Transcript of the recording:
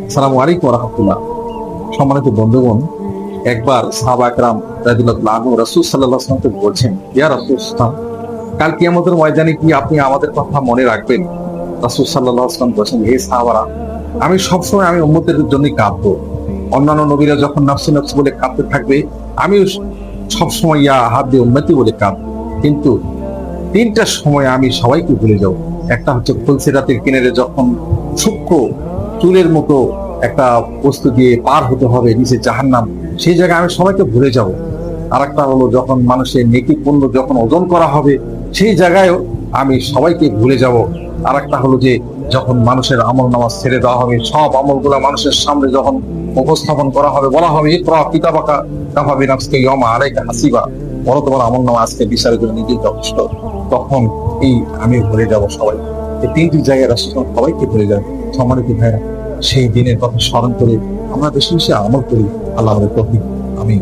আসসালামু আলাইকুম ওয়া রাহমাতুল্লাহ। সম্মানিত বন্ধুগণ, একবার সাহাবা একরাম রাদিয়াল্লাহু আনহু রাসূল সাল্লাল্লাহু আলাইহি ওয়াসাল্লামকে বলছেন, ইয়া রাসূলুল্লাহ, কাল কিয়ামতের ময়দানে কি আপনি আমাদের কথা মনে রাখবেন? রাসূল সাল্লাল্লাহু আলাইহি ওয়াসাল্লাম বলেছেন, হে সাহাবারা, আমি সবসময় আমি উম্মতের জন্য কাঁদবো। অন্যান্য নবীরা যখন নাফসি নাফসি বলে কাঁদতে থাকবে, আমিও সবসময় ইয়া হাব্বি উম্মতি বলে কাঁদবো। কিন্তু তিনটা সময় আমি সবাইকে ভুলে যাব। একটা হচ্ছে ফুলসিরাতের কিনারে যখন সূক্ষ্ম চুলের মতো একটা বস্তু দিয়ে পার হতে হবে নিচে জাহান্নাম, সেই জায়গায় আমি সবাইকে ভুলে যাব। আর একটা হলো যখন মানুষের নেকি পণ্য যখন ওজন করা হবে, সেই জায়গায়ও আমি সবাইকে ভুলে যাব। আর একটা হলো যে যখন মানুষের আমল নামাজ ছেড়ে দেওয়া হবে, সব আমলগুলা মানুষের সামনে যখন উপস্থাপন করা হবে, বলা হবে ইকরা কিতাবাকা কাফা বিনাফসিকা ইয়াওমা আলাইকা হাসিবা, বলো তোমার আমল নামা আজকে বিচারের জন্য নিজেই যথেষ্ট। তখন এই আমি ভুলে যাব সবাই। এই তিনটি জায়গায় রাসূল সবাইকে ভুলে যাবে। সম্মানিত ভাইরা, সেই দিনের কথা স্মরণ করে আমরা বেশি বেশি আমল করি। আল্লাহ আমাদের তৌফিক। আমি